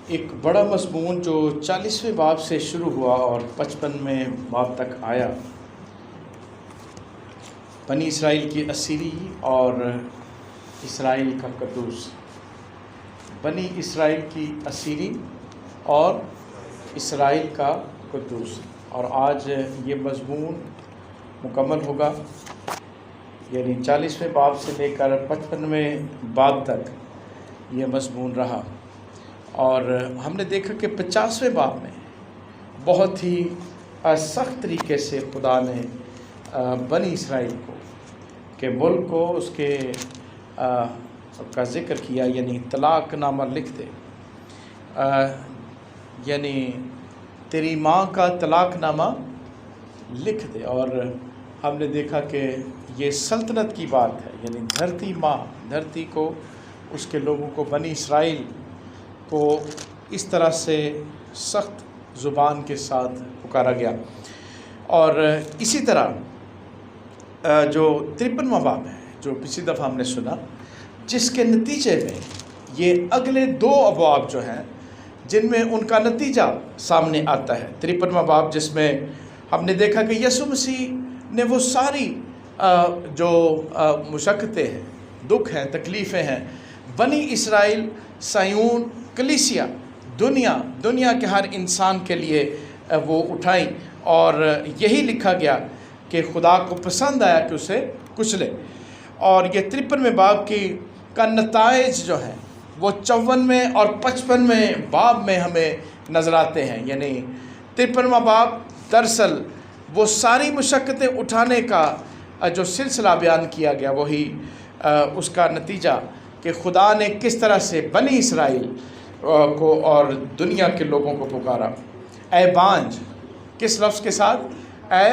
ایک بڑا مضمون جو 40ویں باب سے شروع ہوا اور 55ویں باب تک آیا، بنی اسرائیل کی اسیری اور اسرائیل کا قدوس۔ بنی اسرائیل کی اسیری اور اسرائیل کا قدوس، اور آج یہ مضمون مکمل ہوگا، یعنی 40ویں باب سے لے کر 55ویں باب تک یہ مضمون رہا۔ اور ہم نے دیکھا کہ 50ویں باب میں بہت ہی سخت طریقے سے خدا نے بنی اسرائیل کو کہ ملک کو اس کے کا ذکر کیا، یعنی طلاق نامہ لکھ دے، یعنی تیری ماں کا طلاق نامہ لکھ دے۔ اور ہم نے دیکھا کہ یہ سلطنت کی بات ہے، یعنی دھرتی ماں، دھرتی کو، اس کے لوگوں کو، بنی اسرائیل کو اس طرح سے سخت زبان کے ساتھ پکارا گیا۔ اور اسی طرح جو 53واں باب ہے جو پچھلی دفعہ ہم نے سنا، جس کے نتیجے میں یہ اگلے 2 ابواب جو ہیں جن میں ان کا نتیجہ سامنے آتا ہے۔ 53واں باب جس میں ہم نے دیکھا کہ یسوع مسیح نے وہ ساری جو مشقتیں ہیں، دکھ ہیں، تکلیفیں ہیں، بنی اسرائیل، سیون، کلیسیا، دنیا کے ہر انسان کے لیے وہ اٹھائیں، اور یہی لکھا گیا کہ خدا کو پسند آیا کہ اسے کچلے۔ اور یہ 53ویں باب کا نتائج جو ہیں وہ 54ویں اور 55ویں باب میں ہمیں نظر آتے ہیں۔ یعنی 53واں باب دراصل وہ ساری مشقتیں اٹھانے کا جو سلسلہ بیان کیا گیا، وہی اس کا نتیجہ کہ خدا نے کس طرح سے بنی اسرائیل کو اور دنیا کے لوگوں کو پکارا۔ اے بانجھ، کس لفظ کے ساتھ؟ اے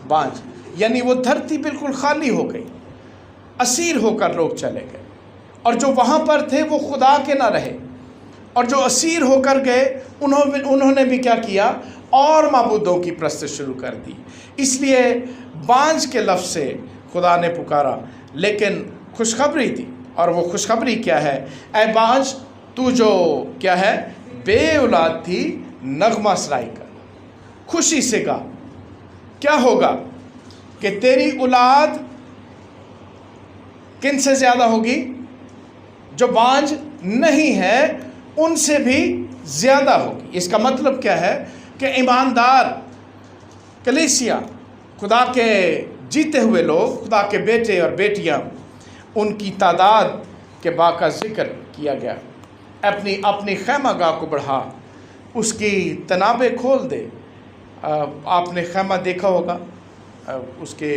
بانجھ، یعنی وہ دھرتی بالکل خالی ہو گئی، اسیر ہو کر لوگ چلے گئے، اور جو وہاں پر تھے وہ خدا کے نہ رہے، اور جو اسیر ہو کر گئے انہوں نے بھی کیا کیا؟ اور معبودوں کی پرستش شروع کر دی۔ اس لیے بانجھ کے لفظ سے خدا نے پکارا، لیکن خوشخبری تھی، اور وہ خوشخبری کیا ہے؟ اے بانجھ، تو جو کیا ہے؟ بے اولاد تھی، نغمہ سرائی کر، خوشی سے گا۔ کیا ہوگا؟ کہ تیری اولاد کن سے زیادہ ہوگی؟ جو بانجھ نہیں ہے ان سے بھی زیادہ ہوگی۔ اس کا مطلب کیا ہے؟ کہ ایماندار کلیسیا، خدا کے جیتے ہوئے لوگ، خدا کے بیٹے اور بیٹیاں، ان کی تعداد کے کا ذکر کیا گیا۔ اپنی خیمہ گاہ کو بڑھا، اس کی تنابیں کھول دے۔ آپ نے خیمہ دیکھا ہوگا، اس کے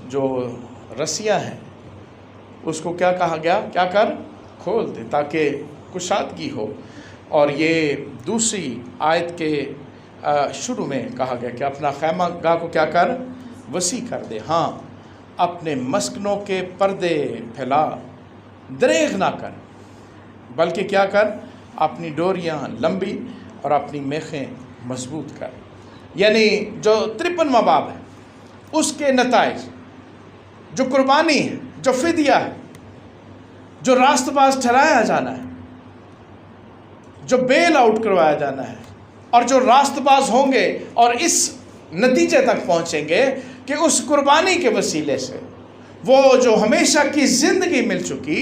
جو رسیاں ہیں اس کو کیا کہا گیا؟ کیا کر؟ کھول دے، تاکہ کشادگی ہو۔ اور یہ دوسری آیت کے شروع میں کہا گیا کہ اپنا خیمہ گاہ کو کیا کر؟ وسیع کر دے۔ ہاں، اپنے مسکنوں کے پردے پھیلا، دریغ نہ کر، بلکہ کیا کر؟ اپنی ڈوریاں لمبی اور اپنی میخیں مضبوط کر۔ یعنی جو 53واں باب ہے اس کے نتائج، جو قربانی ہے، جو فدیہ ہے، جو راست باز ٹھہرایا جانا ہے، جو بیل آؤٹ کروایا جانا ہے، اور جو راست باز ہوں گے اور اس نتیجے تک پہنچیں گے کہ اس قربانی کے وسیلے سے وہ جو ہمیشہ کی زندگی مل چکی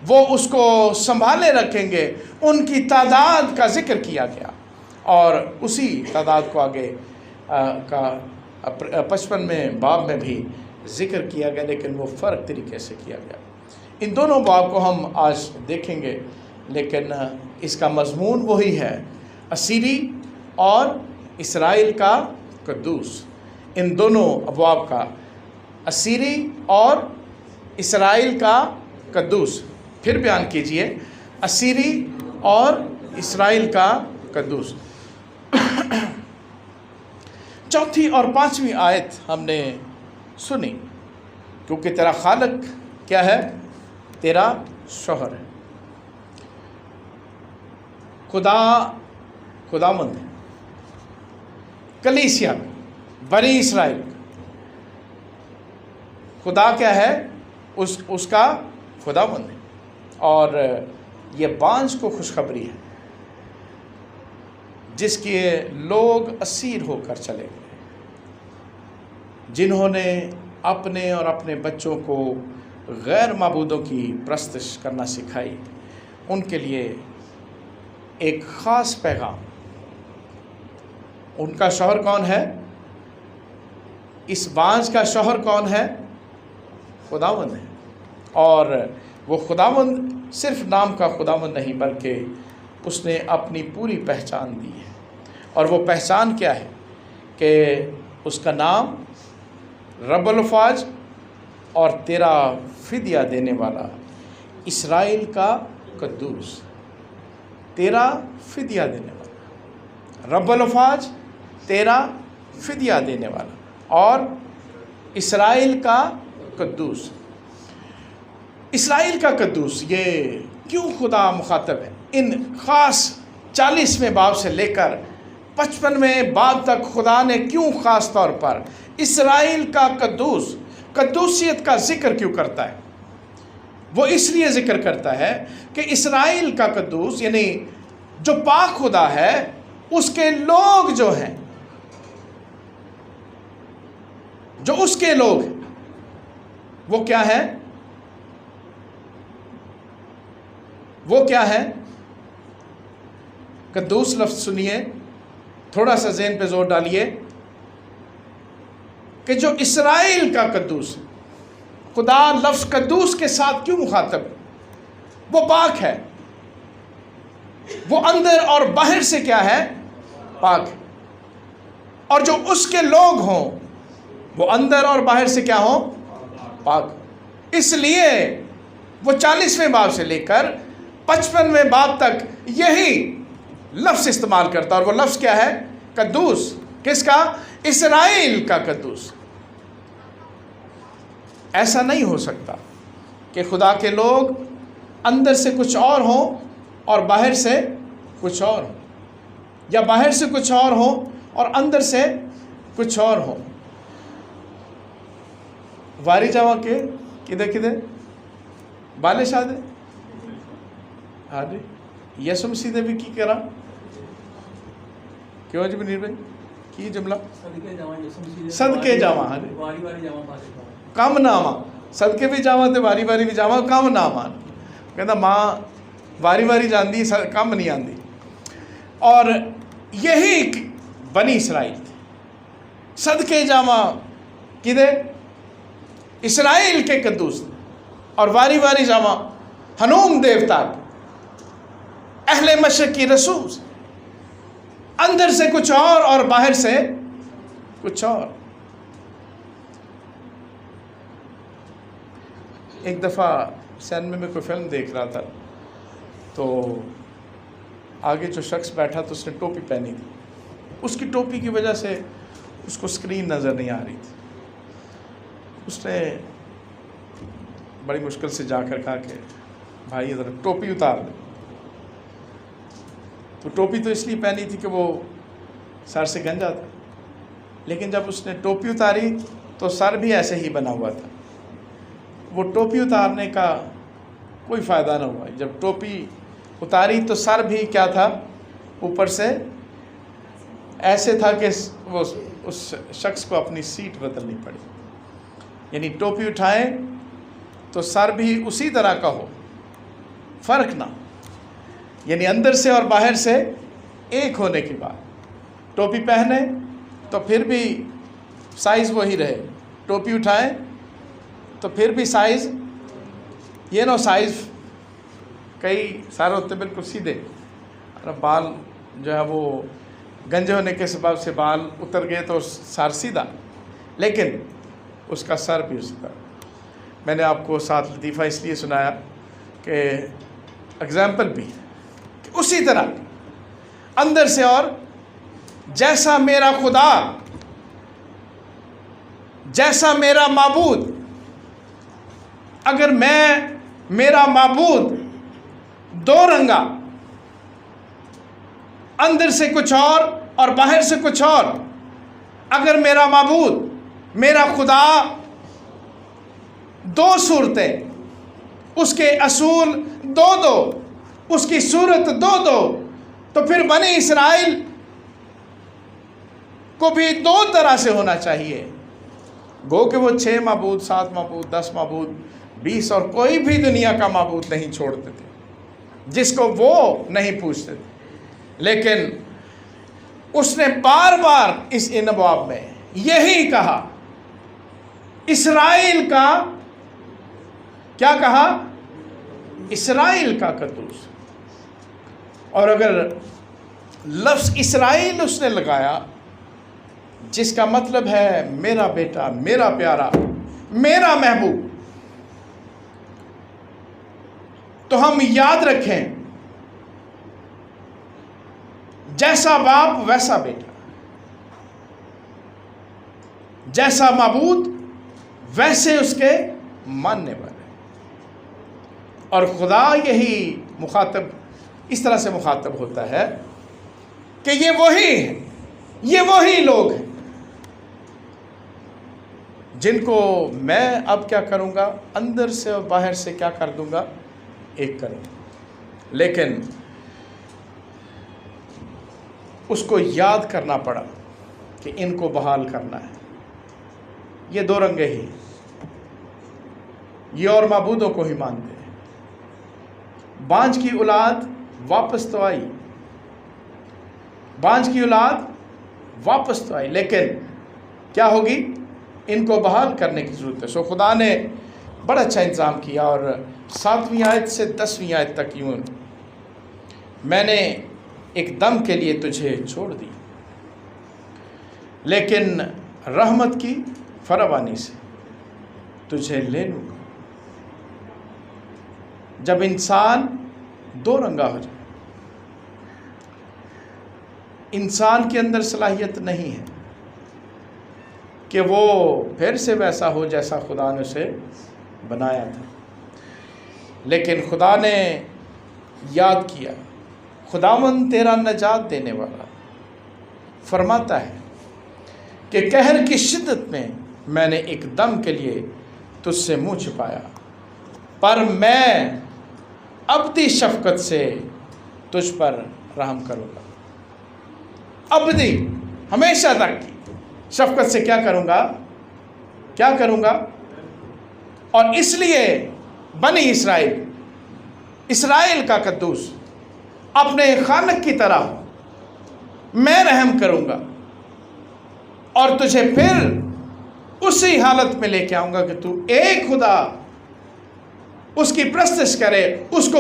وہ اس کو سنبھالے رکھیں گے، ان کی تعداد کا ذکر کیا گیا، اور اسی تعداد کو آگے کا 55ویں باب میں بھی ذکر کیا گیا، لیکن وہ فرق طریقے سے کیا گیا۔ ان دونوں باب کو ہم آج دیکھیں گے، لیکن اس کا مضمون وہی ہے، اسیری اور اسرائیل کا قدوس۔ ان دونوں ابواب کا، اسیری اور اسرائیل کا قدوس۔ پھر بیان کیجئے، اسیری اور اسرائیل کا قدوس۔ 4 اور 5ویں آیت ہم نے سنی، کیونکہ تیرا خالق کیا ہے؟ تیرا شوہر ہے، خداوند ہے، کلیسیا، بنی اسرائیل، خدا کیا ہے؟ اس کا خداوند ہے، اور یہ بانجھ کو خوشخبری ہے جس کے لوگ اسیر ہو کر چلے گئے، جنہوں نے اپنے اور اپنے بچوں کو غیر معبودوں کی پرستش کرنا سکھائی، ان کے لیے ایک خاص پیغام۔ ان کا شوہر کون ہے؟ اس بانجھ کا شوہر کون ہے؟ خداوند ہے۔ اور وہ خداوند صرف نام کا خداوند نہیں، بلکہ اس نے اپنی پوری پہچان دی ہے۔ اور وہ پہچان کیا ہے؟ کہ اس کا نام رب الافواج اور تیرا فدیہ دینے والا، اسرائیل کا قدوس، تیرا فدیہ دینے والا، رب الافواج تیرا فدیہ دینے والا، اور اسرائیل کا قدوس۔ اسرائیل کا قدوس، یہ کیوں خدا مخاطب ہے؟ ان خاص 40ویں باب سے لے کر 55ویں باب تک خدا نے کیوں خاص طور پر اسرائیل کا قدوس، قدوسیت کا ذکر کیوں کرتا ہے؟ وہ اس لیے ذکر کرتا ہے کہ اسرائیل کا قدوس یعنی جو پاک خدا ہے، اس کے لوگ جو ہیں، جو اس کے لوگ ہیں، وہ کیا ہے؟ وہ کیا ہے؟ قدوس لفظ سنیے، تھوڑا سا ذہن پہ زور ڈالیے کہ جو اسرائیل کا قدوس، خدا لفظ قدوس کے ساتھ کیوں مخاطب؟ وہ پاک ہے، وہ اندر اور باہر سے کیا ہے؟ پاک ہے۔ اور جو اس کے لوگ ہوں وہ اندر اور باہر سے کیا ہوں؟ پاک۔ اس لیے وہ 40ویں باب سے لے کر 55ویں باب تک یہی لفظ استعمال کرتا، اور وہ لفظ کیا ہے؟ قدوس۔ کس کا؟ اسرائیل کا قدوس۔ ایسا نہیں ہو سکتا کہ خدا کے لوگ اندر سے کچھ اور ہوں اور باہر سے کچھ اور ہوں، یا باہر سے کچھ اور ہوں اور اندر سے کچھ اور ہوں۔ واری جاوا کے کدے کدے بالے شادے، ہاں جی، یسو مسیح نے بھی کی کرا، کیوں جی منیر بھائی کی جملہ؟ صدقے جاواں، ہاں جی، کم نہ آواں، صدقے بھی جاواں تے واری واری بھی جاواں، کم نہ آواں۔ کہتا ماں واری واری جاندی، کم نہیں آندی۔ اور یہی بنی اسرائیل تھے، صدقے جاواں کدے؟ اسرائیل کے قدوس، اور واری واری جاواں ہنوم دیوتا، اہل مشرق کی رسول، اندر سے کچھ اور باہر سے کچھ اور۔ ایک دفعہ سینما میں کوئی فلم دیکھ رہا تھا، تو آگے جو شخص بیٹھا تو اس نے ٹوپی پہنی تھی، اس کی ٹوپی کی وجہ سے اس کو اسکرین نظر نہیں آ رہی تھی۔ اس نے بڑی مشکل سے جا کر کہا کہ بھائی ذرا ٹوپی اتار دے۔ تو ٹوپی تو اس لیے پہنی تھی کہ وہ سر سے گنجا تھا، لیکن جب اس نے ٹوپی اتاری تو سر بھی ایسے ہی بنا ہوا تھا۔ وہ ٹوپی اتارنے کا کوئی فائدہ نہ ہوا۔ جب ٹوپی اتاری تو سر بھی کیا تھا؟ اوپر سے ایسے تھا کہ وہ اس شخص کو اپنی سیٹ بدلنی پڑی۔ یعنی ٹوپی اٹھائیں تو سر بھی اسی طرح کا ہو، فرق نہ، یعنی اندر سے اور باہر سے ایک ہونے کی بات۔ ٹوپی پہنے تو پھر بھی سائز وہی رہے، ٹوپی اٹھائیں تو پھر بھی سائز یہ نو سائز کئی سارے ہوتے بالکل سیدھے، اور بال جو ہے وہ گنجے ہونے کے سبب سے بال اتر گئے تو سر سیدھا، لیکن اس کا سر بھی اسی طرح۔ میں نے آپ کو ساتھ لطیفہ اس لیے سنایا کہ اگزامپل بھی کہ اسی طرح اندر سے، اور جیسا میرا خدا، جیسا میرا معبود، اگر میرا معبود دو رنگا، اندر سے کچھ اور باہر سے کچھ اور، اگر میرا معبود، میرا خدا دو صورتیں، اس کے اصول دو، اس کی صورت دو تو پھر بنی اسرائیل کو بھی 2 طرح سے ہونا چاہیے. گو کہ وہ 6 معبود 7 معبود 10 معبود 20 اور کوئی بھی دنیا کا معبود نہیں چھوڑتے تھے جس کو وہ نہیں پوچھتے تھے. لیکن اس نے بار بار اس انبواب میں یہی کہا، اسرائیل کا کیا کہا؟ اسرائیل کا قدوس. اور اگر لفظ اسرائیل اس نے لگایا جس کا مطلب ہے میرا بیٹا، میرا پیارا، میرا محبوب، تو ہم یاد رکھیں جیسا باپ ویسا بیٹا، جیسا معبود ویسے اس کے ماننے والے. اور خدا یہی مخاطب، اس طرح سے مخاطب ہوتا ہے کہ یہ وہی ہیں، یہ وہی لوگ ہیں جن کو میں اب کیا کروں گا، اندر سے اور باہر سے کیا کر دوں گا، ایک کروں گا. لیکن اس کو یاد کرنا پڑا کہ ان کو بحال کرنا ہے. یہ 2 رنگے ہی، یہ اور معبودوں کو ہی مانتے ہیں. بانج کی اولاد واپس تو آئی، بانج کی اولاد واپس تو آئی، لیکن کیا ہوگی؟ ان کو بحال کرنے کی ضرورت ہے. سو خدا نے بڑا اچھا انتظام کیا. اور 7ویں آیت سے 10ویں آیت تک یوں، میں نے ایک دم کے لیے تجھے چھوڑ دی، لیکن رحمت کی فراوانی سے تجھے لے لوں گا. جب انسان 2 رنگا ہو جائے، انسان کے اندر صلاحیت نہیں ہے کہ وہ پھر سے ویسا ہو جیسا خدا نے اسے بنایا تھا. لیکن خدا نے یاد کیا، خداوند تیرا نجات دینے والا فرماتا ہے کہ قہر کی شدت میں نے ایک دم کے لیے تجھ سے منہ چھپایا، پر میں ابدی شفقت سے تجھ پر رحم کروں گا. ابدی، ہمیشہ تک کی شفقت سے کیا کروں گا. اور اس لیے بنی اسرائیل کا قدوس اپنے خالق کی طرح میں رحم کروں گا، اور تجھے پھر اسی حالت میں لے کے آؤں گا کہ تو ایک خدا اس کی پرستش کرے، اس کو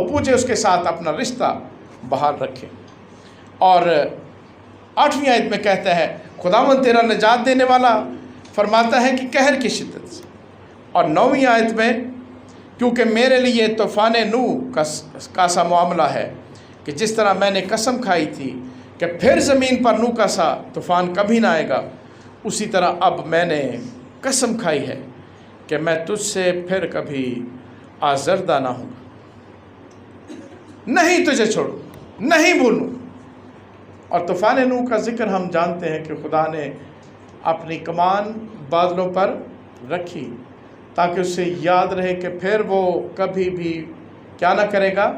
پوجے، اس کے ساتھ اپنا رشتہ بحال رکھے. اور 8ویں آیت میں کہتا ہے خداوند تیرا نجات دینے والا فرماتا ہے کہ قہر کی شدت سے. اور 9ویں آیت میں کیونکہ میرے لیے طوفان نوح کا سا معاملہ ہے کہ جس طرح میں نے قسم کھائی تھی کہ پھر زمین پر نوح کا سا طوفان کبھی نہ آئے گا، اسی طرح اب میں نے قسم کھائی ہے کہ میں تجھ سے پھر کبھی آزردہ نہ ہوں گا، نہیں تجھے چھوڑوں، نہیں بھولوں. اور طوفان نوح کا ذکر ہم جانتے ہیں کہ خدا نے اپنی کمان بادلوں پر رکھی تاکہ اسے یاد رہے کہ پھر وہ کبھی بھی کیا نہ کرے گا،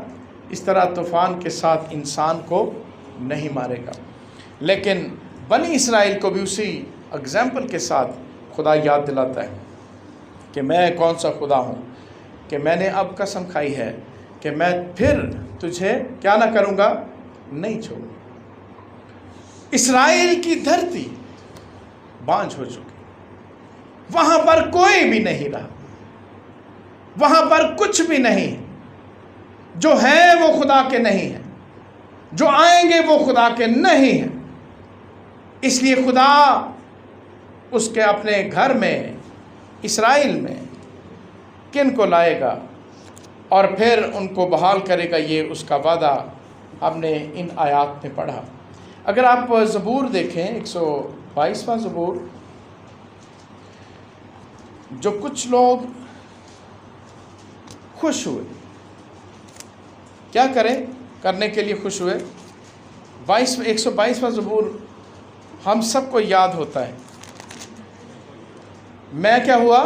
اس طرح طوفان کے ساتھ انسان کو نہیں مارے گا. لیکن بنی اسرائیل کو بھی اسی اگزامپل کے ساتھ خدا یاد دلاتا ہے کہ میں کون سا خدا ہوں، کہ میں نے اب قسم کھائی ہے کہ میں پھر تجھے کیا نہ کروں گا، نہیں چھوڑوں. اسرائیل کی دھرتی بانجھ ہو چکی، وہاں پر کوئی بھی نہیں رہا، وہاں پر کچھ بھی نہیں. جو ہیں وہ خدا کے نہیں ہیں، جو آئیں گے وہ خدا کے نہیں ہیں. اس لیے خدا اس کے اپنے گھر میں اسرائیل میں کن کو لائے گا اور پھر ان کو بحال کرے گا، یہ اس کا وعدہ ہم نے ان آیات میں پڑھا. اگر آپ زبور دیکھیں 122واں زبور، جو کچھ لوگ خوش ہوئے، کیا کرنے کے لیے خوش ہوئے؟ 122واں زبور ہم سب کو یاد ہوتا ہے. میں کیا ہوا؟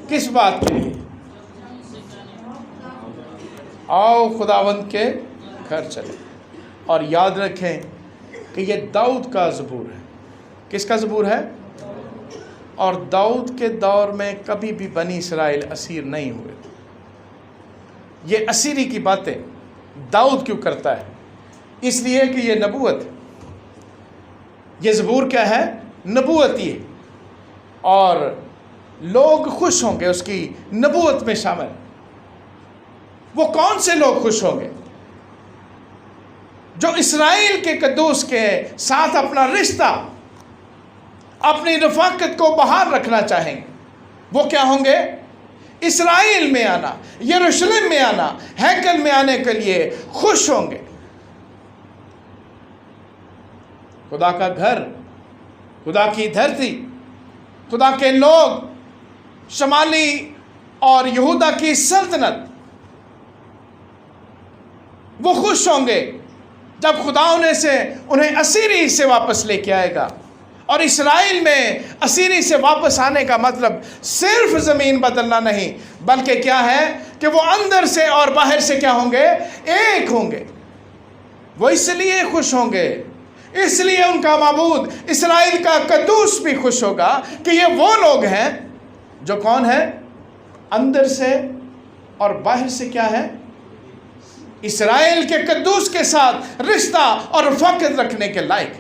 کس بات کے لیے؟ آؤ خداوند کے گھر چلے. اور یاد رکھیں کہ یہ داؤد کا زبور ہے. کس کا زبور ہے؟ اور داؤد کے دور میں کبھی بھی بنی اسرائیل اسیر نہیں ہوئے. یہ اسیری کی باتیں داؤد کیوں کرتا ہے؟ اس لیے کہ یہ نبوت ہے. یہ زبور کیا ہے؟ نبوتی ہے. اور لوگ خوش ہوں گے اس کی نبوت میں شامل. وہ کون سے لوگ خوش ہوں گے؟ جو اسرائیل کے قدوس کے ساتھ اپنا رشتہ، اپنی رفاقت کو بحال رکھنا چاہیں گے. وہ کیا ہوں گے؟ اسرائیل میں آنا، یروشلم میں آنا، ہیکل میں آنے کے لیے خوش ہوں گے. خدا کا گھر، خدا کی دھرتی، خدا کے لوگ، شمالی اور یہودا کی سلطنت، وہ خوش ہوں گے جب خدا انہیں اسیری سے واپس لے کے آئے گا. اور اسرائیل میں اسیری سے واپس آنے کا مطلب صرف زمین بدلنا نہیں، بلکہ کیا ہے کہ وہ اندر سے اور باہر سے کیا ہوں گے؟ ایک ہوں گے. وہ اس لیے خوش ہوں گے، اس لیے ان کا معبود اسرائیل کا قدوس بھی خوش ہوگا کہ یہ وہ لوگ ہیں جو کون ہیں؟ اندر سے اور باہر سے کیا ہے؟ اسرائیل کے قدوس کے ساتھ رشتہ اور رفاقت رکھنے کے لائق.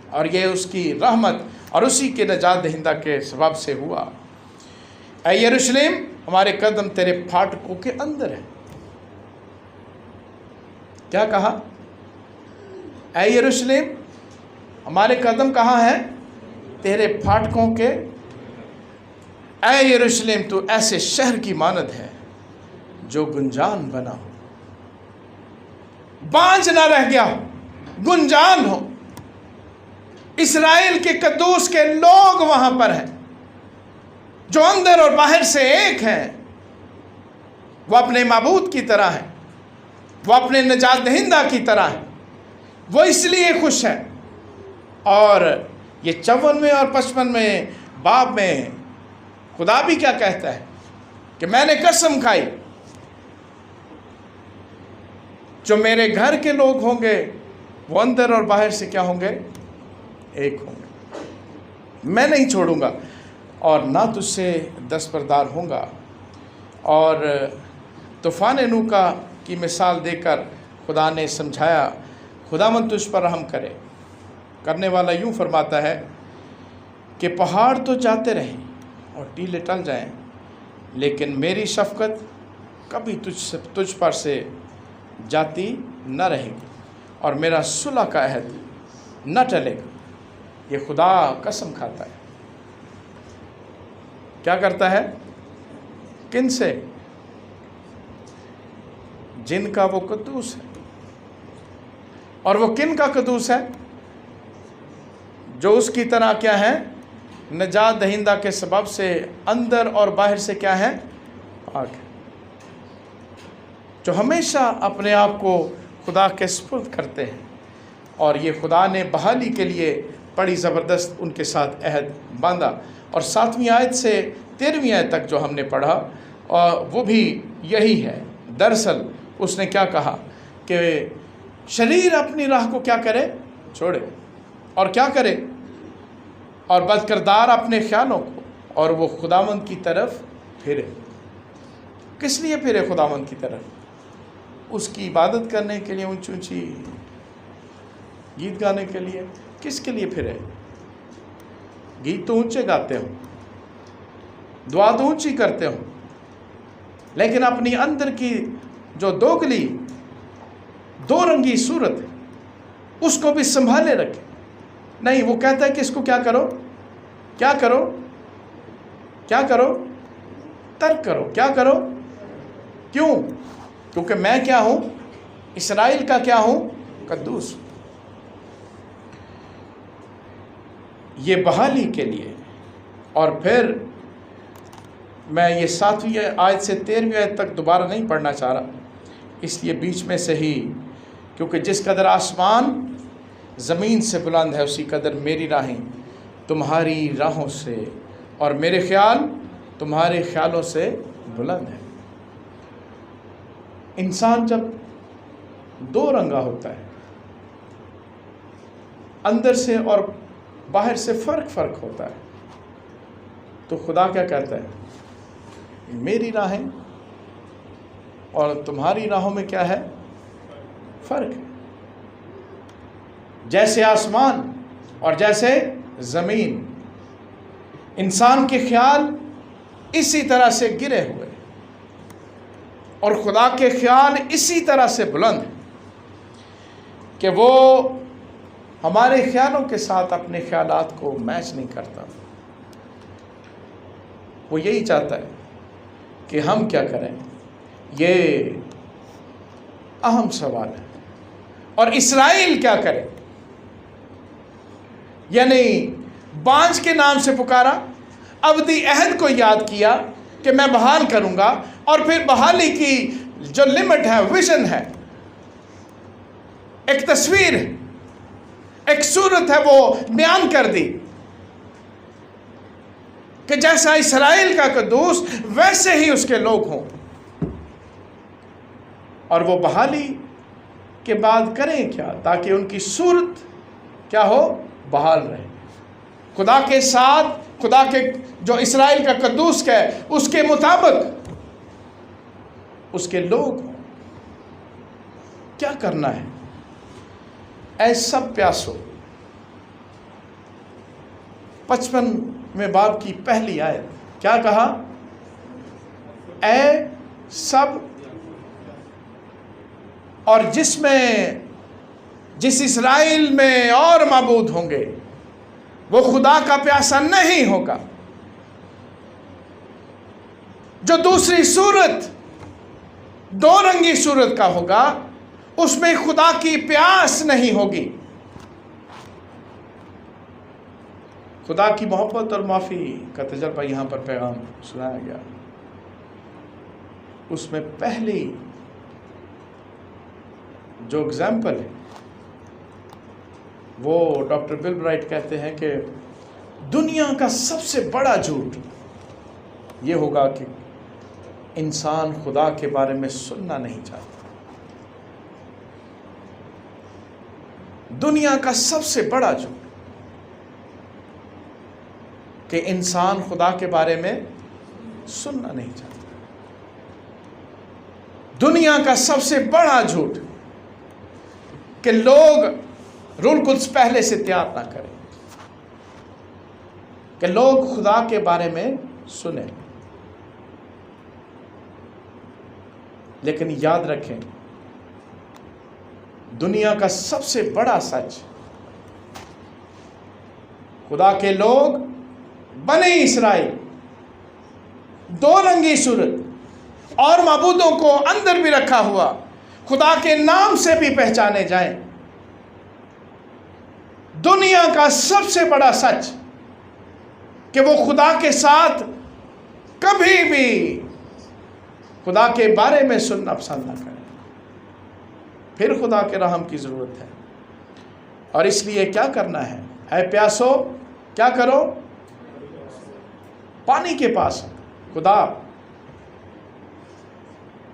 اور یہ اس کی رحمت اور اسی کے نجات دہندہ کے سبب سے ہوا. اے یروشلم، ہمارے قدم تیرے پھاٹکوں کے اندر ہے. کیا کہا؟ اے یروشلم، ہمارے قدم کہاں ہیں؟ تیرے پھاٹکوں کے. اے یروشلم، تو ایسے شہر کی مانند ہے جو گنجان بنا ہو، بانجھ نہ رہ گیا ہو، گنجان ہو. اسرائیل کے قدوس کے لوگ وہاں پر ہیں جو اندر اور باہر سے ایک ہیں. وہ اپنے معبود کی طرح ہیں، وہ اپنے نجات دہندہ کی طرح ہیں. وہ اس لیے خوش ہیں. اور یہ 54 اور 55 باب میں خدا بھی کیا کہتا ہے کہ میں نے قسم کھائی، جو میرے گھر کے لوگ ہوں گے وہ اندر اور باہر سے کیا ہوں گے؟ ایک ہوں گے. میں نہیں چھوڑوں گا اور نہ تجھ سے دستبردار ہوں گا. اور طوفان نوح کی مثال دے کر خدا نے سمجھایا، خداوند تجھ پر رحم کرنے والا یوں فرماتا ہے کہ پہاڑ تو جاتے رہیں اور ٹیلے ٹل جائیں، لیکن میری شفقت کبھی تجھ پر سے جاتی نہ رہے گی، اور میرا صلح کا عہد نہ ٹلے گا. یہ خدا قسم کھاتا ہے. کیا کرتا ہے؟ کن سے؟ جن کا وہ قدوس ہے. اور وہ کن کا قدوس ہے؟ جو اس کی طرح کیا ہے؟ نجات دہندہ کے سبب سے اندر اور باہر سے کیا ہے؟ پاک ہے. جو ہمیشہ اپنے آپ کو خدا کے سپرد کرتے ہیں. اور یہ خدا نے بحالی کے لیے بڑی زبردست ان کے ساتھ عہد باندھا. اور 7ویں آیت سے 13ویں آیت تک جو ہم نے پڑھا وہ بھی یہی ہے. دراصل اس نے کیا کہا کہ شریر اپنی راہ کو کیا کرے؟ چھوڑے. اور کیا کرے؟ اور بد کردار اپنے خیالوں کو، اور وہ خداوند کی طرف پھرے. کس لیے پھرے خداوند کی طرف؟ اس کی عبادت کرنے کے لیے، اونچی اونچی گیت گانے کے لیے. کس کے لیے پھرے؟ گیت تو اونچے گاتے ہوں، دعا تو اونچی کرتے ہوں، لیکن اپنی اندر کی جو دوگلی دو رنگی صورت ہے اس کو بھی سنبھالے رکھے. نہیں، وہ کہتا ہے کہ اس کو کیا کرو؟ کیا کرو؟ کیا کرو؟ ترک کرو. کیا کرو؟ کیوں؟ کیونکہ میں کیا ہوں؟ اسرائیل کا کیا ہوں؟ قدوس. یہ بحالی کے لیے. اور پھر میں یہ 7ویں آیت سے 13ویں آیت تک دوبارہ نہیں پڑھنا چاہ رہا، اس لیے بیچ میں سے ہی، کیونکہ جس قدر آسمان زمین سے بلند ہے اسی قدر میری راہیں تمہاری راہوں سے اور میرے خیال تمہارے خیالوں سے بلند ہے. انسان جب دو رنگا ہوتا ہے، اندر سے اور باہر سے فرق ہوتا ہے، تو خدا کیا کہتا ہے؟ میری راہیں اور تمہاری راہوں میں کیا ہے؟ فرق ہے۔ جیسے آسمان اور جیسے زمین، انسان کے خیال اسی طرح سے گرے ہوئے اور خدا کے خیال اسی طرح سے بلند ہیں کہ وہ ہمارے خیالوں کے ساتھ اپنے خیالات کو میچ نہیں کرتا۔ وہ یہی چاہتا ہے کہ ہم کیا کریں۔ یہ اہم سوال ہے۔ اور اسرائیل کیا کرے؟ یعنی بانجھ کے نام سے پکارا، ابدی عہد کو یاد کیا کہ میں بحال کروں گا، اور پھر بحالی کی جو لمٹ ہے، ویژن ہے، ایک تصویر ہے، ایک صورت ہے، وہ بیان کر دی کہ جیسا اسرائیل کا قدوس ویسے ہی اس کے لوگ ہوں، اور وہ بحالی کے بعد کریں کیا تاکہ ان کی صورت کیا ہو؟ بحال رہے۔ خدا کے ساتھ، خدا کے جو اسرائیل کا قدوس ہے اس کے مطابق اس کے لوگ ہوں۔ کیا کرنا ہے؟ اے سب پیاسو، 55ویں باب کی پہلی آیت کیا کہا؟ اے سب، اور جس اسرائیل میں اور معبود ہوں گے وہ خدا کا پیاسا نہیں ہوگا، جو دوسری صورت، دو رنگی صورت کا ہوگا، اس میں خدا کی پیاس نہیں ہوگی۔ خدا کی محبت اور معافی کا تجربہ یہاں پر پیغام سنایا گیا۔ اس میں پہلی جو اگزامپل ہے وہ ڈاکٹر بل برائٹ کہتے ہیں کہ دنیا کا سب سے بڑا جھوٹ یہ ہوگا کہ انسان خدا کے بارے میں سننا نہیں چاہتا۔ دنیا کا سب سے بڑا جھوٹ کہ انسان خدا کے بارے میں سننا نہیں چاہتا۔ دنیا کا سب سے بڑا جھوٹ کہ لوگ روح القدس پہلے سے تیار نہ کریں، کہ لوگ خدا کے بارے میں سنیں۔ لیکن یاد رکھیں، دنیا کا سب سے بڑا سچ، خدا کے لوگ بنی اسرائیل دو رنگی صورت اور معبودوں کو اندر بھی رکھا ہوا خدا کے نام سے بھی پہچانے جائیں۔ دنیا کا سب سے بڑا سچ کہ وہ خدا کے ساتھ کبھی بھی خدا کے بارے میں سننا پسند نہ کریں، پھر خدا کے رحم کی ضرورت ہے۔ اور اس لیے کیا کرنا ہے؟ اے پیاسو، کیا کرو؟ پانی کے پاس خدا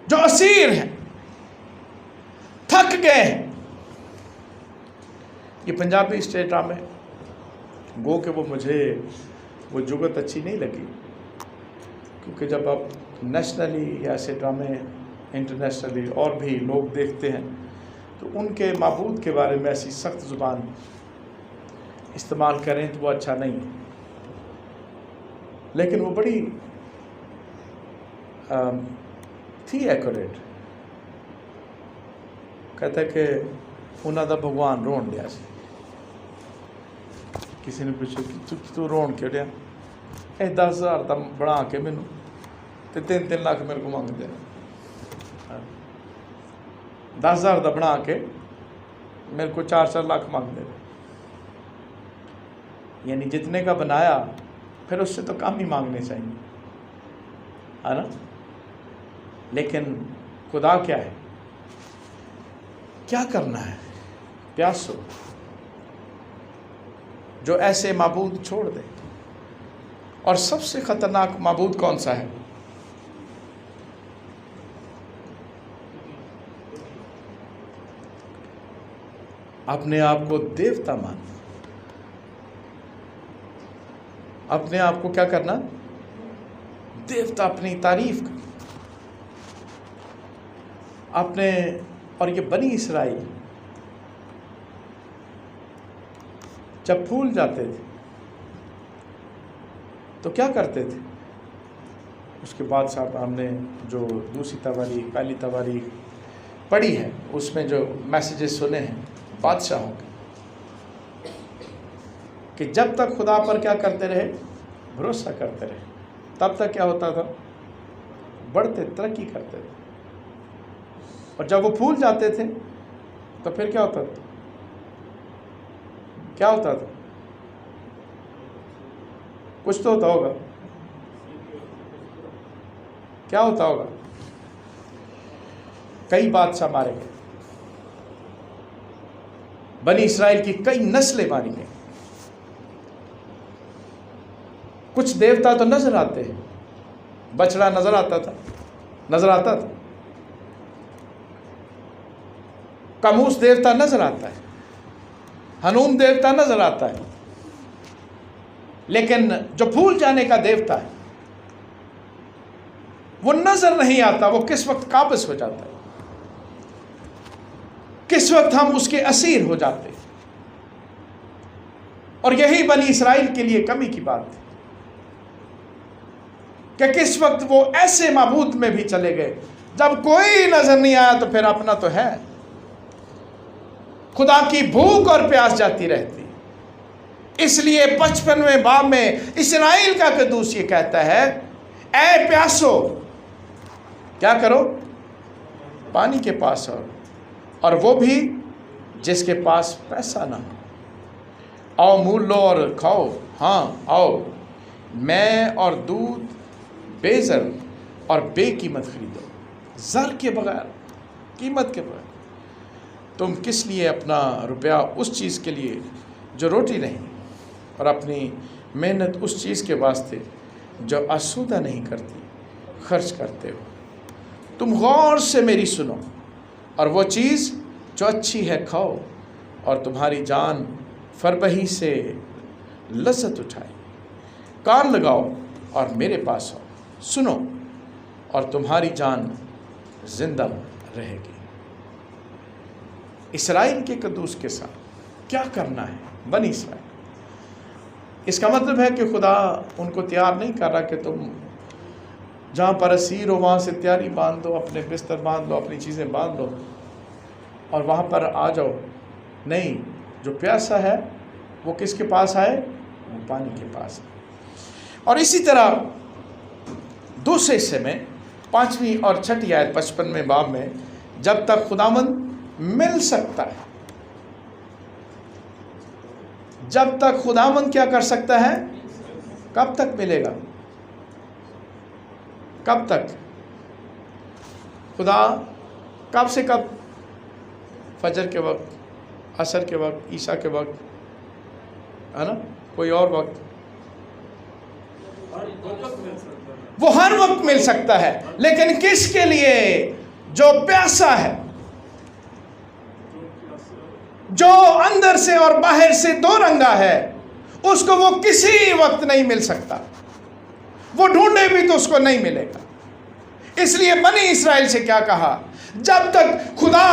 جو اسیر ہیں، تھک گئے ہیں۔ یہ پنجابی اسٹیج ڈرامے گو کہ وہ مجھے وہ جگت اچھی نہیں لگی، کیونکہ جب آپ نیشنلی ایسے ڈرامے انٹرنیشنلی اور بھی لوگ دیکھتے ہیں تو ان کے معبود کے بارے میں ایسی سخت زبان استعمال کریں تو وہ اچھا نہیں ہے۔ لیکن وہ بڑی تھی ایکوریٹ۔ کہتا ہے کہ انہوں دا بھگوان رون دیا سی۔ کسی نے پوچھا کہ تو رون کیوں دیا؟ 10,000 دا بنا کے مینوں تے 3 لاکھ میرے کو مانگ دینا۔ 10,000 دا بنا کے میرے کو 4 لاکھ مانگ دینا۔ یعنی جتنے کا بنایا پھر اس سے تو کم ہی مانگنے چاہیے، ہے نا؟ لیکن خدا کیا ہے؟ کیا کرنا ہے؟ پیاسو، جو ایسے معبود چھوڑ دے۔ اور سب سے خطرناک معبود کون سا ہے؟ اپنے آپ کو دیوتا ماننا، اپنے آپ کو کیا کرنا؟ دیوتا، اپنی تعریف کرنا اپنے. اور یہ بنی اسرائیل جب بھول جاتے تھے تو کیا کرتے تھے؟ اس کے بعد صاحب ہم نے جو دوسری تواریخ پہلی تواریخ پڑھی ہے اس میں جو میسیجز سنے ہیں بادشاہوں کے، کہ جب تک خدا پر کیا کرتے رہے؟ بھروسہ کرتے رہے، تب تک کیا ہوتا تھا؟ بڑھتے، ترقی کرتے تھے. اور جب وہ بھول جاتے تھے تو پھر کیا ہوتا تھا؟ کیا ہوتا تھا؟ کچھ تو ہوتا ہوگا. کیا ہوتا ہوگا؟ کئی بادشاہ مارے گئے، بنی اسرائیل کی کئی نسلیں ماری گئیں. کچھ دیوتا تو نظر آتے ہیں، بچڑا نظر آتا تھا، نظر آتا تھا، کاموس دیوتا نظر آتا ہے، ہنوم دیوتا نظر آتا ہے، لیکن جو بھول جانے کا دیوتا ہے وہ نظر نہیں آتا. وہ کس وقت قابض ہو جاتا ہے، کس وقت ہم اس کے اسیر ہو جاتے ہیں. اور یہی بنی اسرائیل کے لیے کمی کی بات ہے کہ کس وقت وہ ایسے معبود میں بھی چلے گئے، جب کوئی نظر نہیں آیا تو پھر اپنا تو ہے. خدا کی بھوک اور پیاس جاتی رہتی. اس لیے 55ویں باب میں اسرائیل کا قدوس یہ کہتا ہے، اے پیاسو کیا کرو؟ پانی کے پاس آؤ، اور وہ بھی جس کے پاس پیسہ نہ ہو. آؤ مول لو اور کھاؤ. ہاں آؤ، میں اور دودھ بے زر اور بے قیمت خریدو. زر کے بغیر، قیمت کے بغیر. تم کس لیے اپنا روپیہ اس چیز کے لیے جو روٹی نہیں، اور اپنی محنت اس چیز کے واسطے جو آسودہ نہیں کرتی خرچ کرتے ہو؟ تم غور سے میری سنو، اور وہ چیز جو اچھی ہے کھاؤ، اور تمہاری جان فربہی سے لذت اٹھائے. کان لگاؤ اور میرے پاس آؤ، سنو اور تمہاری جان زندہ رہے گی. اسرائیل کے قدوس کے ساتھ کیا کرنا ہے بنی اسرائیل؟ اس کا مطلب ہے کہ خدا ان کو تیار نہیں کر رہا کہ تم جہاں پر اسیر ہو وہاں سے تیاری باندھ دو، اپنے بستر باندھ لو، اپنی چیزیں باندھ لو اور وہاں پر آ جاؤ. نہیں، جو پیاسا ہے وہ کس کے پاس آئے؟ وہ پانی کے پاس. اور اسی طرح دوسرے حصے میں 5ویں اور 6ٹھی آیت 55ویں باب میں، جب تک خداوند مل سکتا ہے، جب تک خداوند کیا کر سکتا ہے؟ کب تک ملے گا؟ کب تک؟ خدا کب سے کب؟ فجر کے وقت، عصر کے وقت، عشاء کے وقت، ہے نا؟ کوئی اور وقت؟ وہ ہر وقت مل سکتا ہے، لیکن کس کے لیے؟ جو پیاسا ہے، جو اندر سے اور باہر سے دو رنگا ہے، اس کو وہ کسی وقت نہیں مل سکتا. وہ ڈھونڈے بھی تو اس کو نہیں ملے گا. اس لیے بنی اسرائیل سے کیا کہا؟ جب تک خدا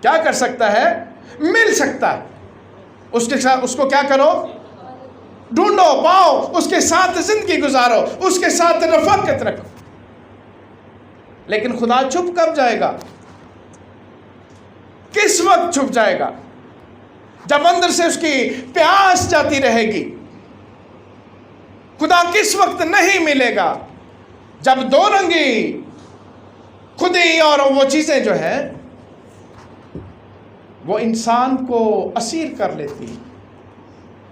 کیا کر سکتا ہے؟ مل سکتا ہے، اس کے ساتھ اس کو کیا کرو؟ ڈھونڈو، پاؤ، اس کے ساتھ زندگی گزارو، اس کے ساتھ رفاقت رکھو. لیکن خدا چھپ کب جائے گا؟ کس وقت چھپ جائے گا؟ جب اندر سے اس کی پیاس جاتی رہے گی. خدا کس وقت نہیں ملے گا؟ جب دو رنگی خودی اور وہ چیزیں جو ہیں وہ انسان کو اسیر کر لیتی،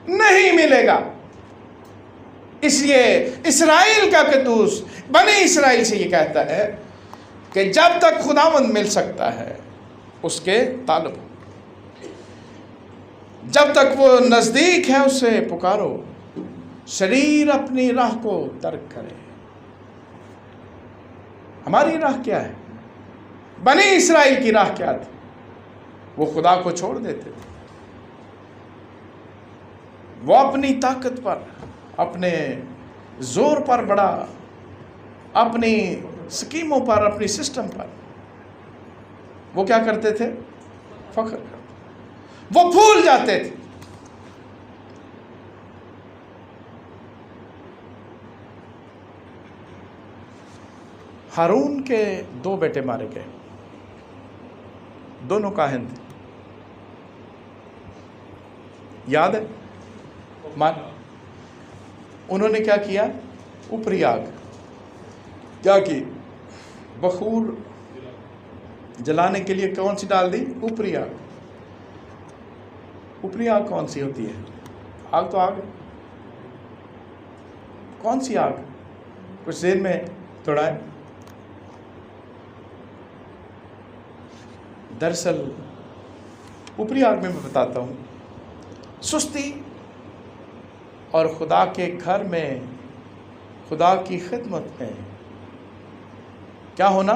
نہیں ملے گا. اس لیے اسرائیل کا قدوس بنی اسرائیل سے یہ کہتا ہے کہ جب تک خداوند مل سکتا ہے اس کے طالب ہو، جب تک وہ نزدیک ہے اسے پکارو. شریر اپنی راہ کو ترک کرے. ہماری راہ کیا ہے؟ بنی اسرائیل کی راہ کیا تھی؟ وہ خدا کو چھوڑ دیتے تھے. وہ اپنی طاقت پر، اپنے زور پر بڑا، اپنی سکیموں پر، اپنی سسٹم پر وہ کیا کرتے تھے؟ فخر کرتے. وہ بھول جاتے تھے ہارون کے 2 بیٹے مارے گئے، دونوں کاہن تھے، یاد ہے؟ انہوں نے کیا کیا؟ اوپری آگ کیا کی؟ بخور جلانے کے لیے کون سی ڈال دی؟ اوپری آگ. اوپری آگ کون سی ہوتی ہے؟ آگ تو آگ ہے. کون سی آگ؟ کچھ ذہن میں تھوڑا ہے. دراصل اوپری آگ میں بتاتا ہوں، سستی اور خدا کے گھر میں، خدا کی خدمت میں کیا ہونا؟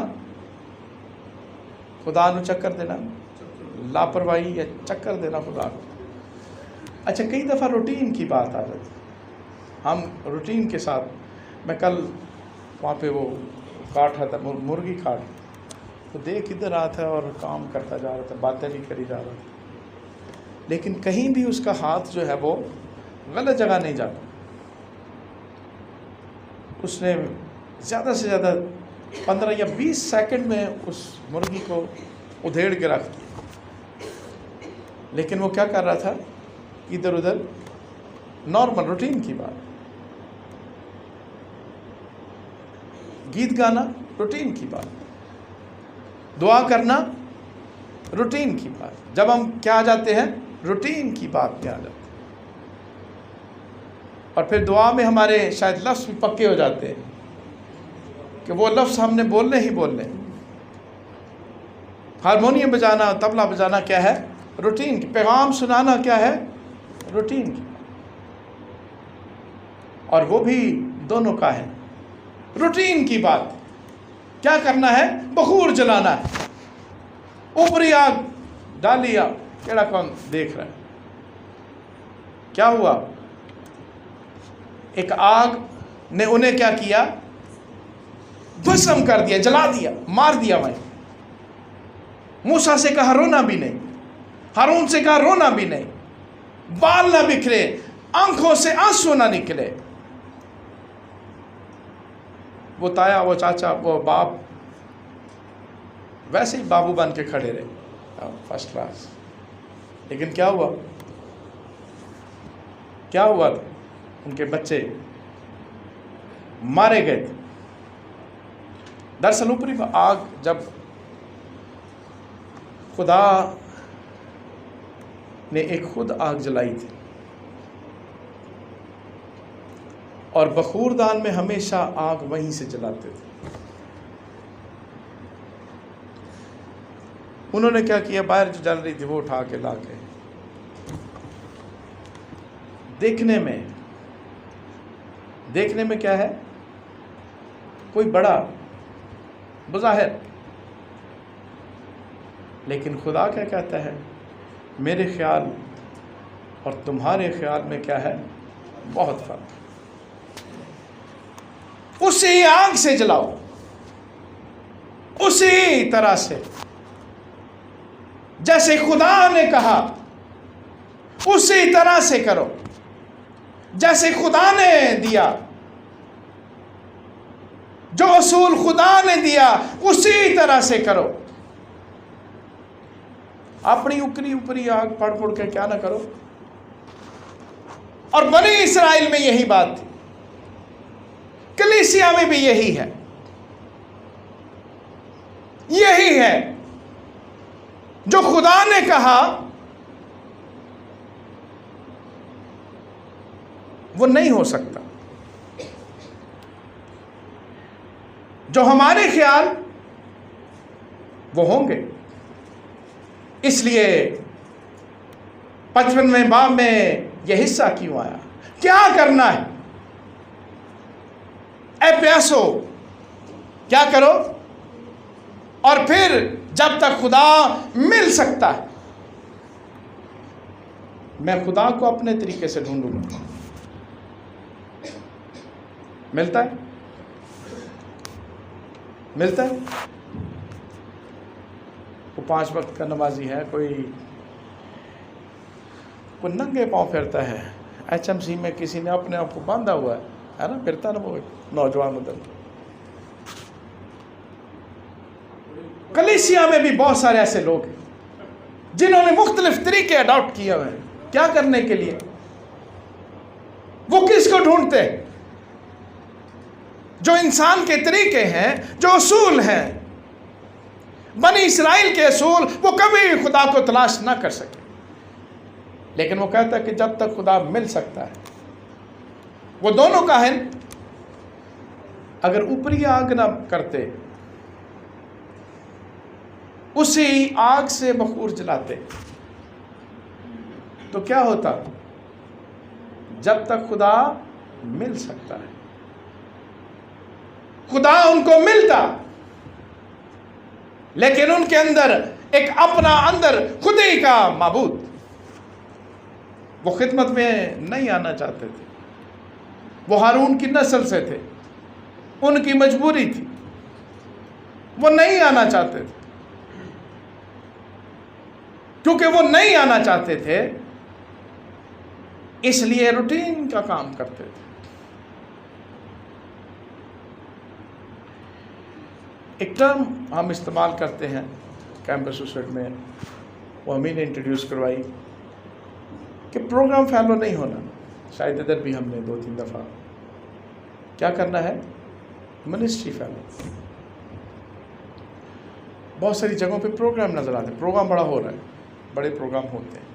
خدا نو چکر دینا، لاپرواہی یا چکر دینا خدا کو. اچھا، کئی دفعہ روٹین کی بات آ جاتی، ہم روٹین کے ساتھ. میں کل وہاں پہ وہ کاٹ رہا تھا، مرغی کاٹ، تو دیکھ ادھر رہا تھا اور کام کرتا جا رہا تھا، باتیں بھی کری جا رہا تھا، لیکن کہیں بھی اس کا ہاتھ جو ہے وہ غلط جگہ نہیں جاتا. اس نے زیادہ سے زیادہ 15 یا 20 سیکنڈ میں اس مرغی کو ادھیڑ کے رکھ دیا، لیکن وہ کیا کر رہا تھا؟ ادھر ادھر، نارمل روٹین کی بات. گیت گانا روٹین کی بات، دعا کرنا روٹین کی بات. جب ہم کیا آ جاتے ہیں؟ روٹین کی بات پہ آ جاتے ہیں، اور پھر دعا میں ہمارے شاید لفظ بھی پکے ہو جاتے ہیں کہ وہ لفظ ہم نے بولنے ہی بولنے. ہارمونیم بجانا، طبلہ بجانا کیا ہے؟ روٹین کی. پیغام سنانا کیا ہے؟ روٹین کی. اور وہ بھی دونوں کا ہے روٹین کی بات. کیا کرنا ہے؟ بخور جلانا ہے. اوپری آگ ڈالی، کیڑا کون دیکھ رہا ہے؟ کیا ہوا؟ ایک آگ نے انہیں کیا کیا؟ بھسم کر دیا، جلا دیا، مار دیا. وہیں موسیٰ سے کہا رونا بھی نہیں، ہارون سے کہا رونا بھی نہیں، بال نہ بکھرے، آنکھوں سے آنسو نہ نکلے. وہ تایا، وہ چاچا، وہ باپ ویسے ہی بابو بن کے کھڑے رہے، فرسٹ کلاس. لیکن کیا ہوا؟ کیا ہوا تھا؟ ان کے بچے مارے گئے تھے. دراصل اوپری آگ، جب خدا نے ایک خود آگ جلائی تھی، اور بخور دان میں ہمیشہ آگ وہیں سے جلاتے تھے. انہوں نے کیا کیا؟ باہر جو جل رہی تھی وہ اٹھا کے لا کے، دیکھنے میں کیا ہے؟ کوئی بڑا بظاہر، لیکن خدا کیا کہتا ہے؟ میرے خیال اور تمہارے خیال میں کیا ہے؟ بہت فرق. اسی آگ سے جلاؤ، اسی طرح سے جیسے خدا نے کہا اسی طرح سے کرو، جیسے خدا نے دیا، جو اصول خدا نے دیا اسی طرح سے کرو. اپنی اوپری آگ پڑ کے کیا نہ کرو. اور بنی اسرائیل میں یہی بات تھی، کلیسیا میں بھی یہی ہے. یہی ہے جو خدا نے کہا وہ نہیں ہو سکتا، جو ہمارے خیال وہ ہوں گے. اس لیے 55ویں باب میں یہ حصہ کیوں آیا؟ کیا کرنا ہے؟ اے پیاسو کیا کرو؟ اور پھر جب تک خدا مل سکتا ہے میں خدا کو اپنے طریقے سے ڈھونڈوں گا. ملتا ہے؟ ملتا ہے؟ وہ 5 وقت کا نمازی ہے، کوئی ننگے پاؤں پھرتا ہے. HMC میں کسی نے اپنے آپ کو باندھا ہوا ہے نا، پھرتا نا وہ نوجوان ادھر. کلیسیا میں بھی بہت سارے ایسے لوگ ہیں جنہوں نے مختلف طریقے اڈاپٹ کیے ہوئے ہیں. کیا کرنے کے لیے؟ وہ کس کو ڈھونڈتے ہیں؟ جو انسان کے طریقے ہیں، جو اصول ہیں، بنی اسرائیل کے اصول، وہ کبھی خدا کو تلاش نہ کر سکے. لیکن وہ کہتا ہے کہ جب تک خدا مل سکتا ہے. وہ دونوں کاہن اگر اوپری آگ نہ کرتے، اسی آگ سے بخور جلاتے، تو کیا ہوتا؟ جب تک خدا مل سکتا ہے، خدا ان کو ملتا، لیکن ان کے اندر ایک اپنا اندر خدی کا معبود. وہ خدمت میں نہیں آنا چاہتے تھے. وہ ہارون کی نسل سے تھے، ان کی مجبوری تھی، وہ نہیں آنا چاہتے تھے. کیونکہ وہ نہیں آنا چاہتے تھے، اس لیے روٹین کا کام کرتے تھے. ایک ٹرم ہم استعمال کرتے ہیں کیمپس سوسائٹ میں، وہ ہمیں نے انٹروڈیوس کروائی کہ پروگرام فالو نہیں ہونا. شاید ادھر بھی ہم نے 2-3 دفعہ. کیا کرنا ہے؟ Ministry follow. بہت ساری جگہوں پہ پروگرام نظر آتے ہیں، پروگرام بڑا ہو رہا ہے، بڑے پروگرام ہوتے ہیں،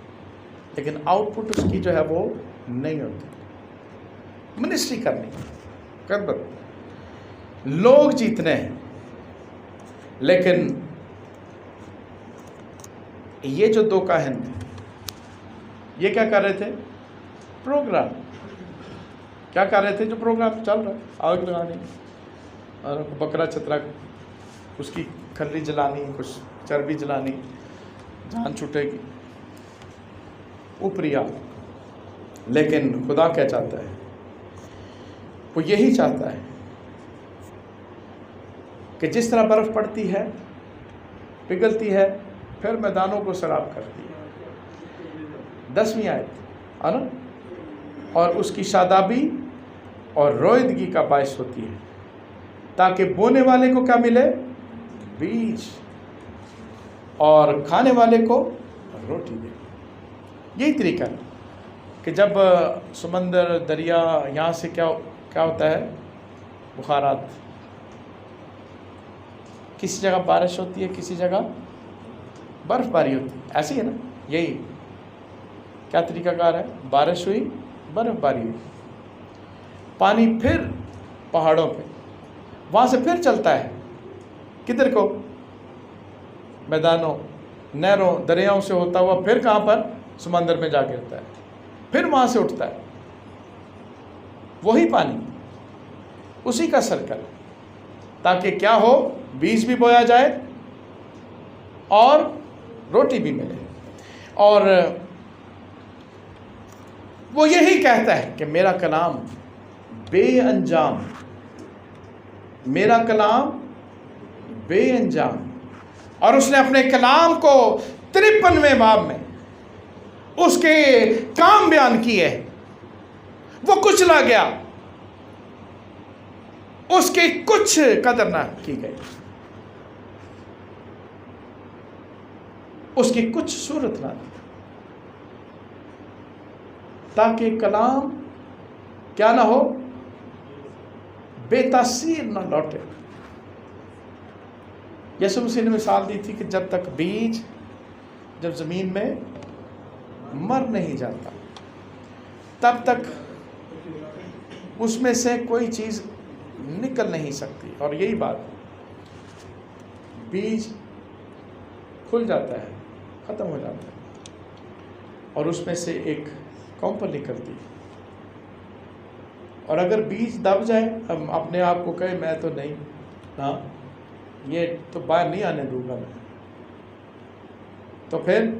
لیکن آؤٹ پٹ اس کی جو ہے وہ نہیں ہوتی. منسٹری کرنی، خدمت، لوگ جیتنے ہیں. لیکن یہ جو 2 کاہن تھے، یہ کیا کر رہے تھے؟ پروگرام. کیا کر رہے تھے؟ جو پروگرام چل رہا ہے، آگ لگانی اور بکرا چترا اس کی کھلی جلانی، کچھ چربی جلانی، جان چھوٹے گی، اوپری آگ. لیکن خدا کیا چاہتا ہے؟ وہ یہی چاہتا ہے کہ جس طرح برف پڑتی ہے، پگھلتی ہے، پھر میدانوں کو سراب کرتی ہے. 10ویں آیت ہے نا، اور اس کی شادابی اور رویدگی کا باعث ہوتی ہے، تاکہ بونے والے کو کیا ملے؟ بیج، اور کھانے والے کو روٹی دے. یہی طریقہ ہے کہ جب سمندر، دریا، یہاں سے کیا ہوتا ہے؟ بخارات. کسی جگہ بارش ہوتی ہے، کسی جگہ برف باری ہوتی ہے. ایسے ہی ہے نا، یہی کیا طریقہ کار ہے؟ بارش ہوئی، برف باری ہوئی، پانی پھر پہاڑوں پہ، وہاں سے پھر چلتا ہے کدھر کو؟ میدانوں، نہروں، دریاؤں سے ہوتا ہوا پھر کہاں پر؟ سمندر میں جا گرتا ہے، پھر وہاں سے اٹھتا ہے. وہی پانی، اسی کا سرکل، تاکہ کیا ہو؟ بیج بھی بویا جائے اور روٹی بھی ملے. اور وہ یہی کہتا ہے کہ میرا کلام بے انجام، میرا کلام بے انجام. اور اس نے اپنے کلام کو 53ویں باب میں اس کے کام بیان کیے. وہ کچلا گیا، اس کی کچھ قدر نہ کی گئی، اس کی کچھ صورت نہ دی، تاکہ کلام کیا نہ ہو؟ بے تاثیر نہ لوٹے. یسوع مسیح نے مثال دی تھی کہ جب تک بیج جب زمین میں مر نہیں جاتا، تب تک اس میں سے کوئی چیز نکل نہیں سکتی. اور یہی بات، بیج کھل جاتا ہے، ختم ہو جاتا ہے، اور اس میں سے ایک کمپل نکلتی ہے. اور اگر بیج دب جائے، ہم اپنے آپ کو کہیں میں تو نہیں، ہاں یہ تو باہر نہیں آنے دوں گا میں، تو پھر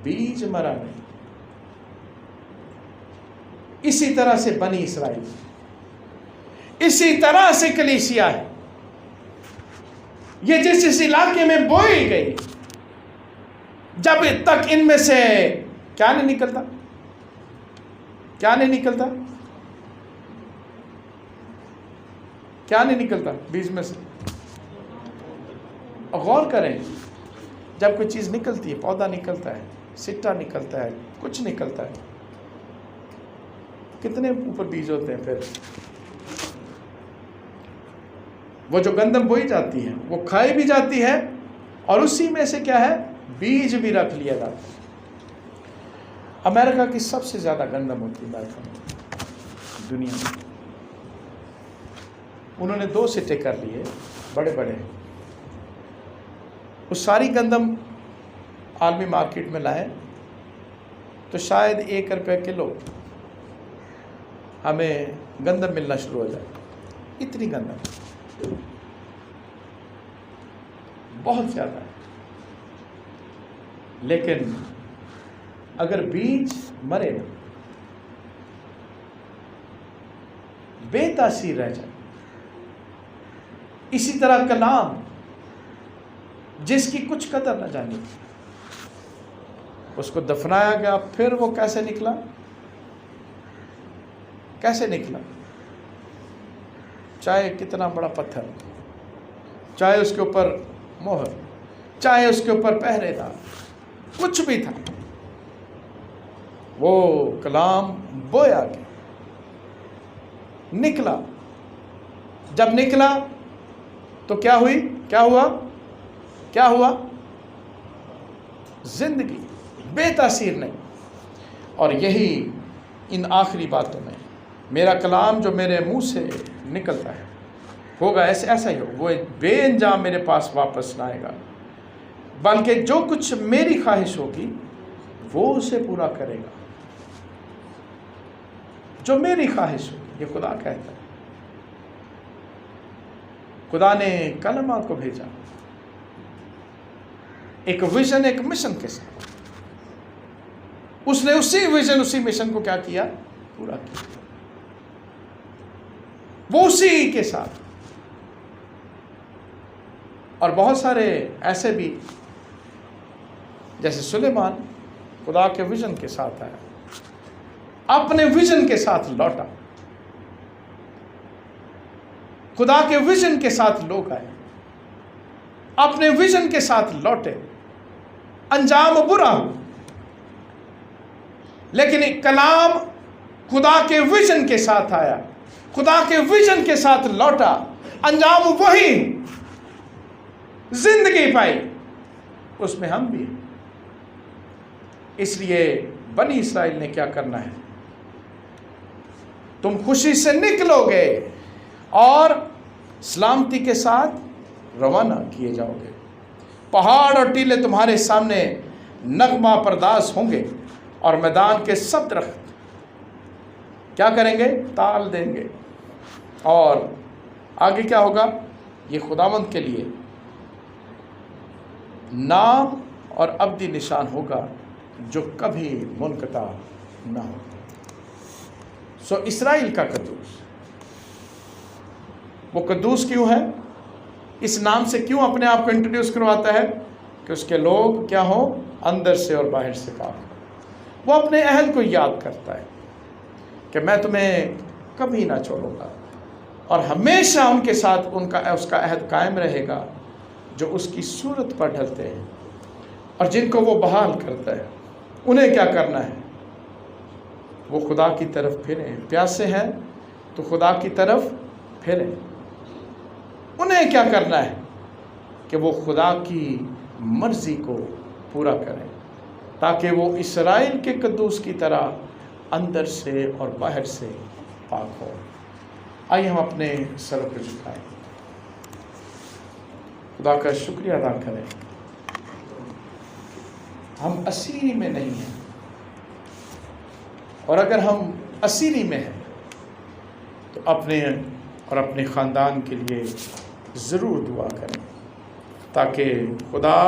بیج مرا نہیں۔ اسی طرح سے بنی اسرائیل، اسی طرح سے کلیسیا ہے، یہ جس علاقے میں بوئی گئی، جب تک ان میں سے کیا نہیں نکلتا، کیا نہیں نکلتا، کیا نہیں نکلتا بیج میں سے۔ غور کریں، جب کوئی چیز نکلتی ہے، پودا نکلتا ہے، سٹا نکلتا ہے، کچھ نکلتا ہے، کتنے اوپر بیج ہوتے ہیں؟ پھر وہ جو گندم بوئی جاتی ہے وہ کھائی بھی جاتی ہے، اور اسی میں سے کیا ہے، بیج بھی رکھ لیا جاتا ہے۔ امریکہ کی سب سے زیادہ گندم ہوتی ہے امریکہ میں، دنیا میں۔ انہوں نے 2 سٹے کر لیے بڑے بڑے، وہ ساری گندم عالمی مارکیٹ میں لائیں تو شاید 1 روپے کلو ہمیں گندم ملنا شروع ہو جائے، اتنی گندم، بہت زیادہ ہے۔ لیکن اگر بیج مرے نا، بے تاثیر رہ جائے، اسی طرح کلام جس کی کچھ قدر نہ جانی، اس کو دفنایا گیا، پھر وہ کیسے نکلا، کیسے نکلا؟ چاہے کتنا بڑا پتھر، چاہے اس کے اوپر مہر، چاہے اس کے اوپر پہرے دار، کچھ بھی تھا، وہ کلام بویا گیا، نکلا۔ جب نکلا تو کیا ہوئی، کیا ہوا، کیا ہوا؟ زندگی، بے تاثیر نہیں۔ اور یہی ان آخری باتوں میں میرا کلام جو میرے منہ سے نکلتا ہے ہوگا ایسا ہی ہو، وہ بے انجام میرے پاس واپس نہ آئے گا، بلکہ جو کچھ میری خواہش ہوگی وہ اسے پورا کرے گا، جو میری خواہش ہوگی۔ یہ خدا کہتا ہے۔ خدا نے کلمہ کو بھیجا ایک ویژن، ایک مشن کے ساتھ، اس نے اسی ویژن، اسی مشن کو کیا کیا، پورا کیا، وہ اسی کے ساتھ۔ اور بہت سارے ایسے بھی، جیسے سلیمان خدا کے ویژن کے ساتھ آیا، اپنے ویژن کے ساتھ لوٹا، خدا کے ویژن کے ساتھ لوگ آئے، اپنے ویژن کے ساتھ لوٹے، انجام برا ہو، لیکن ایک کلام خدا کے ویژن کے ساتھ آیا، خدا کے ویژن کے ساتھ لوٹا، انجام وہی، زندگی پائی، اس میں ہم بھی ہیں۔ اس لیے بنی اسرائیل نے کیا کرنا ہے، تم خوشی سے نکلو گے اور سلامتی کے ساتھ روانہ کیے جاؤ گے، پہاڑ اور ٹیلے تمہارے سامنے نغمہ پرداز ہوں گے، اور میدان کے سب درخت کیا کریں گے، تال دیں گے۔ اور آگے کیا ہوگا، یہ خداوند کے لیے نام اور ابدی نشان ہوگا جو کبھی منقطع نہ ہو۔ سو اسرائیل کا قدوس، وہ قدوس کیوں ہے، اس نام سے کیوں اپنے آپ کو انٹروڈیوس کرواتا ہے، کہ اس کے لوگ کیا ہوں، اندر سے اور باہر سے پاک ہوں۔ وہ اپنے عہد کو یاد کرتا ہے کہ میں تمہیں کبھی نہ چھوڑوں گا، اور ہمیشہ ان کے ساتھ اس کا عہد قائم رہے گا، جو اس کی صورت پر ڈھلتے ہیں اور جن کو وہ بحال کرتا ہے۔ انہیں کیا کرنا ہے، وہ خدا کی طرف پھریں، پیاسے ہیں تو خدا کی طرف پھریں۔ انہیں کیا کرنا ہے کہ وہ خدا کی مرضی کو پورا کریں، تاکہ وہ اسرائیل کے قدوس کی طرح اندر سے اور باہر سے پاک ہو۔ آئیے ہم اپنے سروں کو جھکائیں، خدا کا شکریہ ادا کریں۔ ہم اسیری میں نہیں ہیں، اور اگر ہم اسیری میں ہیں تو اپنے اور اپنے خاندان کے لیے ضرور دعا کریں، تاکہ خدا